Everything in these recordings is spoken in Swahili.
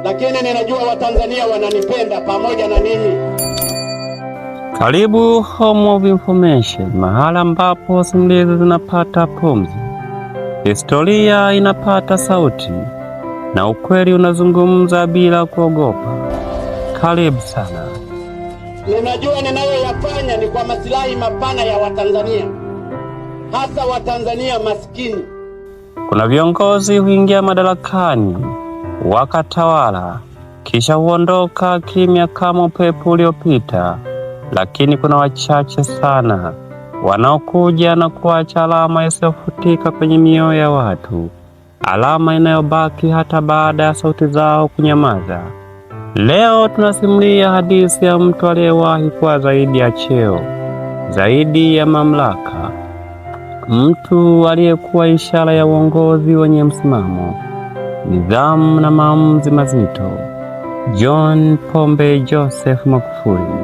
lakini ninajua Watanzania wananipenda pamoja na ninyi. Karibu Home of Information, mahala ambapo simulizi zinapata pumzi, historia inapata sauti na ukweli unazungumza bila kuogopa. Karibu sana. Ninajua ninayoyafanya ni kwa maslahi mapana ya Watanzania, hasa Watanzania maskini. Kuna viongozi huingia madarakani wakatawala, kisha huondoka kimya kama upepo uliopita, lakini kuna wachache sana wanaokuja na kuacha alama isiyofutika kwenye mioyo ya watu, alama inayobaki hata baada ya sauti zao kunyamaza. Leo tunasimulia hadithi ya mtu aliyewahi kuwa zaidi ya cheo, zaidi ya mamlaka, mtu aliyekuwa ishara ya uongozi wenye msimamo, nidhamu na maamuzi mazito. John Pombe Joseph Magufuli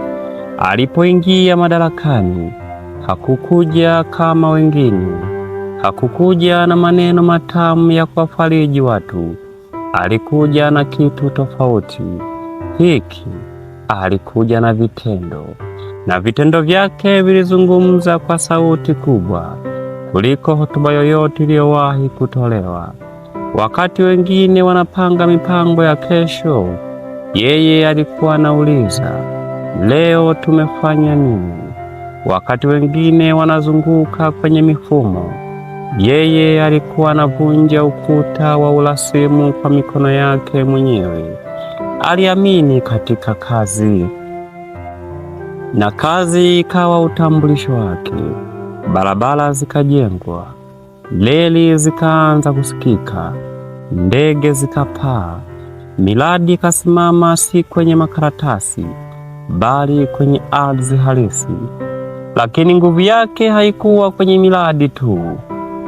alipoingia madarakani, hakukuja kama wengine. Hakukuja na maneno matamu ya kuwafariji watu. Alikuja na kitu tofauti. Hiki alikuja na vitendo, na vitendo vyake vilizungumza kwa sauti kubwa kuliko hotuba yoyote iliyowahi kutolewa. Wakati wengine wanapanga mipango ya kesho, yeye alikuwa anauliza, leo tumefanya nini? Wakati wengine wanazunguka kwenye mifumo, yeye alikuwa anavunja ukuta wa urasimu kwa mikono yake mwenyewe. Aliamini katika kazi, na kazi ikawa utambulisho wake. Barabara zikajengwa, reli zikaanza kusikika, ndege zikapaa, miradi ikasimama, si kwenye makaratasi bali kwenye ardhi halisi. Lakini nguvu yake haikuwa kwenye miradi tu,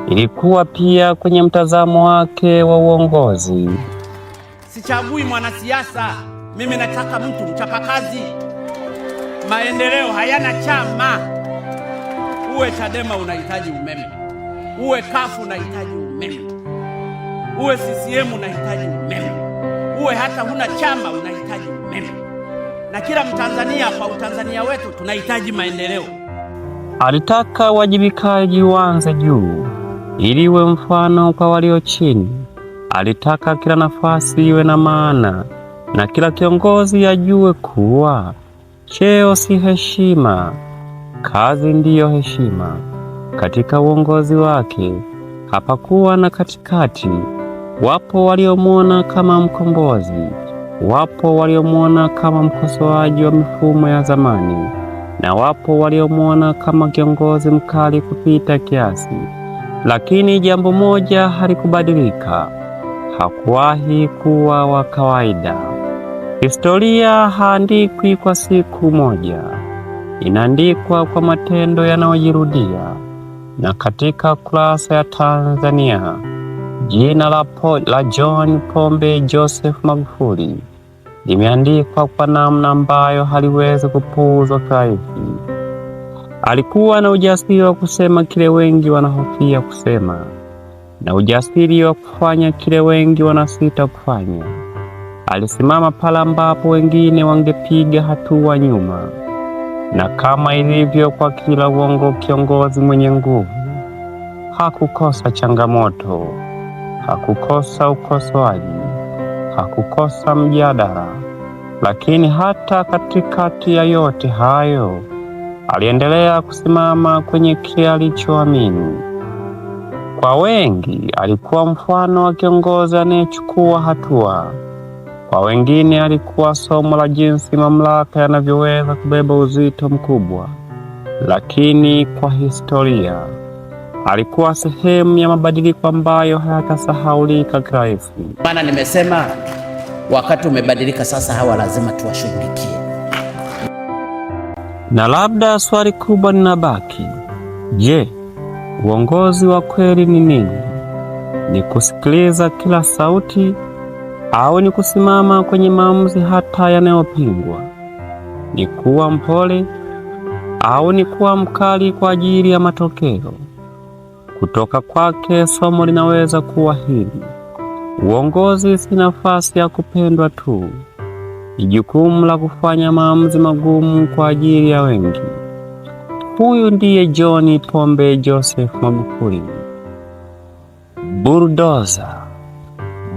ilikuwa pia kwenye mtazamo wake wa uongozi. Sichagui mwanasiasa, mimi nataka mtu mchapakazi. Maendeleo hayana chama. Uwe Chadema unahitaji umeme, uwe Kafu unahitaji umeme, uwe CCM unahitaji umeme, uwe hata huna chama unahitaji umeme. Na kila Mtanzania kwa utanzania wetu tunahitaji maendeleo. Alitaka wajibikaji uanze juu ili iwe mfano kwa walio chini. Alitaka kila nafasi iwe na maana, na kila kiongozi ajue kuwa cheo si heshima, kazi ndiyo heshima. Katika uongozi wake hapakuwa na katikati. Wapo waliomwona kama mkombozi, wapo waliomwona kama mkosoaji wa mifumo ya zamani, na wapo waliomwona kama kiongozi mkali kupita kiasi. Lakini jambo moja halikubadilika: hakuwahi kuwa wa kawaida. Historia haandikwi kwa siku moja, inaandikwa kwa matendo yanayojirudia. Na katika kurasa ya Tanzania, jina la John Pombe Joseph Magufuli limeandikwa kwa namna ambayo haliwezi kupuuzwa kirahisi. Alikuwa na ujasiri wa kusema kile wengi wanahofia kusema, na ujasiri wa kufanya kile wengi wanasita kufanya. Alisimama pale ambapo wengine wangepiga hatua nyuma. Na kama ilivyo kwa kila kiongozi mwenye nguvu, hakukosa changamoto, hakukosa ukosoaji, hakukosa mjadala. Lakini hata katikati ya yote hayo, aliendelea kusimama kwenye kile alichoamini. Kwa wengi alikuwa mfano wa kiongozi anayechukua hatua. Kwa wengine alikuwa somo la jinsi mamlaka yanavyoweza kubeba uzito mkubwa. Lakini kwa historia, alikuwa sehemu ya mabadiliko ambayo hayatasahaulika kirahisi. Maana nimesema wakati umebadilika sasa, hawa lazima tuwashughulikie. Na labda swali kubwa linabaki, je, uongozi wa kweli ni nini? Ni kusikiliza kila sauti, au ni kusimama kwenye maamuzi hata yanayopingwa? Ni kuwa mpole, au ni kuwa mkali kwa ajili ya matokeo? Kutoka kwake somo linaweza kuwa hili: Uongozi si nafasi ya kupendwa tu, ni jukumu la kufanya maamuzi magumu kwa ajili ya wengi. Huyu ndiye John Pombe Joseph Magufuli, bulldozer,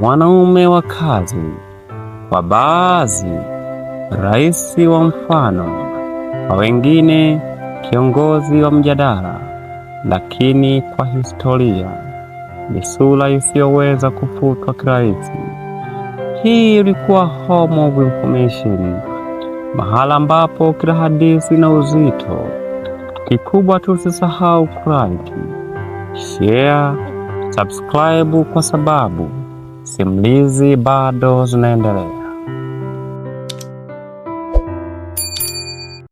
mwanaume wa kazi, kwa baadhi rais wa mfano, kwa wengine kiongozi wa mjadala, lakini kwa historia ni sura isiyoweza kufutwa kirahisi. Hii ilikuwa home of information, mahala ambapo kila hadithi na uzito. Kikubwa tusisahau kulike, share, subscribe, kwa sababu simulizi bado zinaendelea.